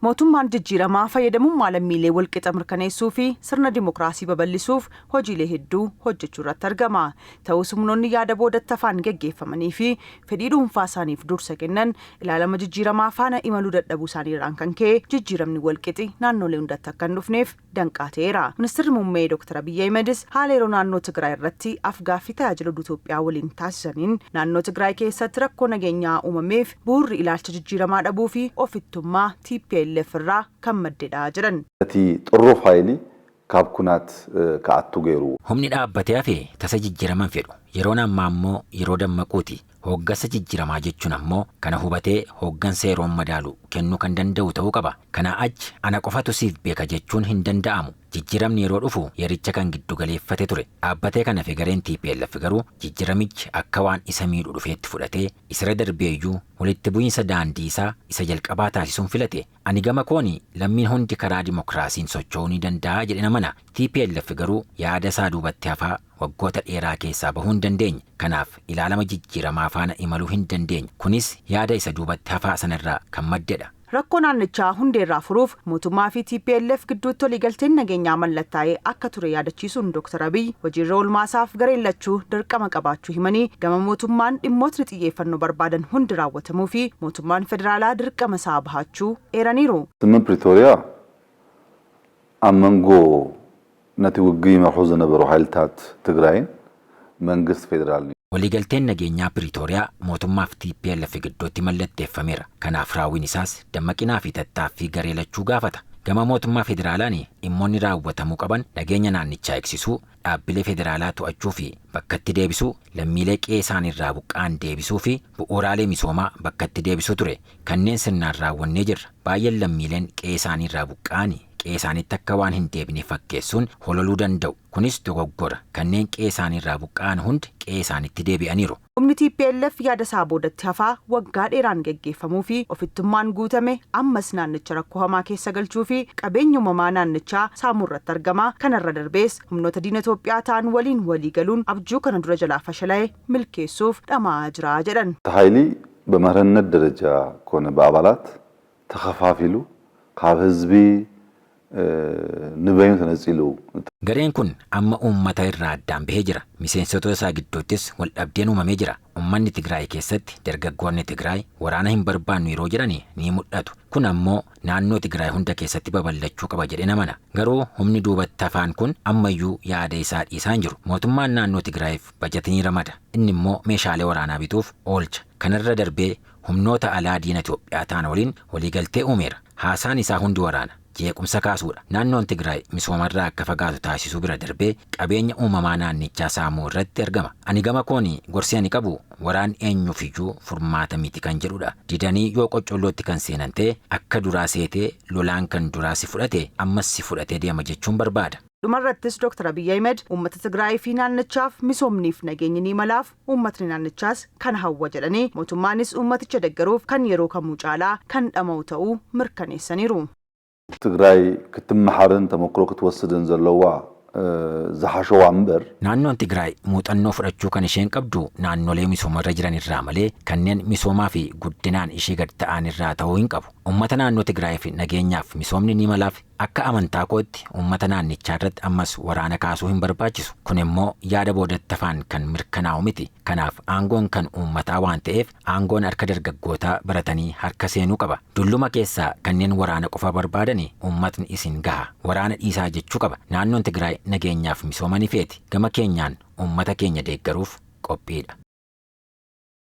mootummaan jijjiiramaa fayyadamummaa lammiilee walqixa mirkaneessuu fi sirna dimookiraasii babal'isuuf hojiilee hedduu hojjechuu irratti argama. Ta'us humnoonni yaada boodatti afaan geggeeffamanii fi fedhii dhuunfaa isaaniif dursa kennan ilaalama jijjiiramaa faana imaluu dadhabuu isaaniirraan kan ka'e jijjiiramni walqixi naannolee hundatti akka hin dhufneef danqaa ta'eera. Ministeerri muummee Dr. Abiyyi Ahmedis haala yeroo naannoo Tigraay irratti afgaaffii tajaajila Itoophiyaa waliin taasisaniin naannoo Tigraay keessatti rakkoo nageenyaa uumameef bu'uurri ilaalcha jijjiiramaa dhabuu fi ofittummaa TPLF irraa kan maddeedha jedhan. Xurroo faayilii kaabkunaat ka'attu geeru. Humni dhaabbatee hafe tasa jijjiiraman fedhu yeroon ammaa immoo yeroo dammaquuti. Hooggansa jijjiiramaa jechuun ammoo kana hubatee hooggansa yeroon madaalu kennuu kan danda'u ta'uu qaba. Kana achi ana qofatu siif beeka jechuun hin danda'amu. Jijjiiramni yeroo dhufu yericha kan giddu galeeffate ture. Dhaabbatee kana gareen TPLF garuu jijjiiramichi akka waan isa miidhu dhufeetti fudhatee isra darbeeyyuu walitti bu'iinsa daandii isaa isa jalqabaa taasisuun filate. Ani gama kooni lammiin hundi karaa dimookiraasiin socho'uu ni danda'a jedhe namana. TPLF garuu yaada isaa duubatti hafaa waggoota dheeraa keessaa bahuu hin dandeenye. Kanaaf ilaalama jijjiiramaa faana imaluu hin dandeenye. Kunis yaada isa duubatti hafaa sanarraa kan maddeedha. Rakkoo naannichaa hundeerraa furuuf mootummaa fi TPLF gidduutti waliigalteen nageenyaa mallattaa'ee akka ture yaadachiisuun Dr. Abiyyi hojiirra oolmaasaaf gareen lachuu dirqama qabaachuu himanii gama mootummaan dhimmootni xiyyeeffannoo barbaadan hundi raawwatamuu fi mootummaan federaalaa dirqama isaa bahachuu eeraniiru. Simmin Pretoria amangoo nati wuggii marxuu zነበሩ ኃይልታት ትግራይን መንግስት ፌደራል waliigalteen nageenyaa Pretoria mootummaaf TPLF gidduutti mallatteeffameera. Kanaaf raawwiin isaas dammaqinaa fi tattaaffii garee lachuu gaafata. Gama mootummaa federaalaan dhimmoonni raawwatamuu qaban nageenya naannichaa eegsisuu, dhaabbilee federaalaa to'achuu fi bakkatti deebisuu, lammiilee qe'ee isaaniirraa buqqa'an deebisuu fi bu'uuraalee misoomaa bakkatti deebisuu ture. Kanneen sirnaan raawwannee jirra. Baay'een lammiileen qe'ee isaaniirraa buqqa'anii qe'ee isaaniitti akka waan hin deebine fakkeessuun hololuu danda'u. Kunis dogoggora. Kanneen qe'ee isaaniirraa buqqa'an hundi qe'ee isaaniitti deebi'aniiru. Humni TPLF yaada isaa boodatti hafaa waggaa dheeraan geggeeffamuu fi ofittummaan guutame ammas naannicha rakkoo hamaa keessa galchuu fi qabeenya uumamaa naannichaa saamuu irratti argama. Kanarra darbees humnoota diina Itoophiyaa ta'an waliin walii galuun abjuu kana dura jalaa fashalaa'e milkeessuuf dhamaa jira jedhan. Tahayli በመረነት ደረጃ ከሆነ በአባላት ተከፋፊሉ ካብ ህዝቢ ንበዩ ተነጽሉ gareen kun amma uummata irraa addaan bahee jira. Miseensota isaa gidduuttis wal dhabdeen uumamee jira. Uummanni Tigraay keessatti dargaggoonni Tigraay waraana hin barbaannu yeroo jedhan ni mul'atu. Kun ammoo naannoo Tigraay hunda keessatti babal'achuu qaba jedhee namana. Garuu humni duubatti hafaan kun ammayyuu yaada isaa dhiisaa hin jiru. Mootummaan naannoo Tigraayiif bajatii ramada. Inni immoo meeshaalee waraanaa bituuf oolcha. Kanarra darbee humnoota alaa diina Itoophiyaa ta'an waliin waliigaltee uumeera. Haasaan isaa hundi waraana. Jeequmsa kaasuudha. Naannoon Tigraay misoomarraa akka fagaatu taasisuu bira darbee qabeenya uumamaa naannichaa saamuu irratti argama. Ani gama kooni gorsii ani qabu waraan eenyuufiyyuu furmaata miti kan jedhudha. Didanii yoo qoccollootti kan seenan ta'e akka duraa seetee lolaan kan duraa si fudhate ammas si fudhatee deema jechuun barbaada. Dhumarrattis Dr. Abiyyi Ahmed uummata Tigraay fi naannichaaf misoomniif nageenyi ni malaaf uummatni naannichaas kan hawwa jedhanii mootummaanis uummaticha deeggaruuf kan yeroo kamuu caalaa kan dhama'u ta'uu mirkaneessaniiru. ትግራይ ክትመሓርን ተመክሮ ክትወስድን ዘለዋ ዝሓሸዋ እምበር naannoon Tigraay muuxannoo fudhachuu kan isheen qabdu naannolee misoomarra jiran irraa malee kanneen misoomaa fi guddinaan ishee gad ta'an irraa ta'uu hin qabu. Uummata naannoo Tigraay fi nageenyaaf misoomni ni malaaf. Akka amantaa kootti uummata naannichaa irratti ammas waraana kaasuu hin barbaachisu. Kun immoo yaada boodatti hafaan kan mirkanaa'u miti. Kanaaf aangoon kan uummataa waan ta'eef aangoon harka dargaggootaa baratanii harka seenuu qaba. Dulluma keessaa kanneen waraana qofa barbaadani uummatni isin gaha. Waraana dhiisaa jechuu qaba. Naannoon Tigraay nageenyaaf misooma ni feeti. Gama keenyaan uummata keenya deeggaruuf qophiidha.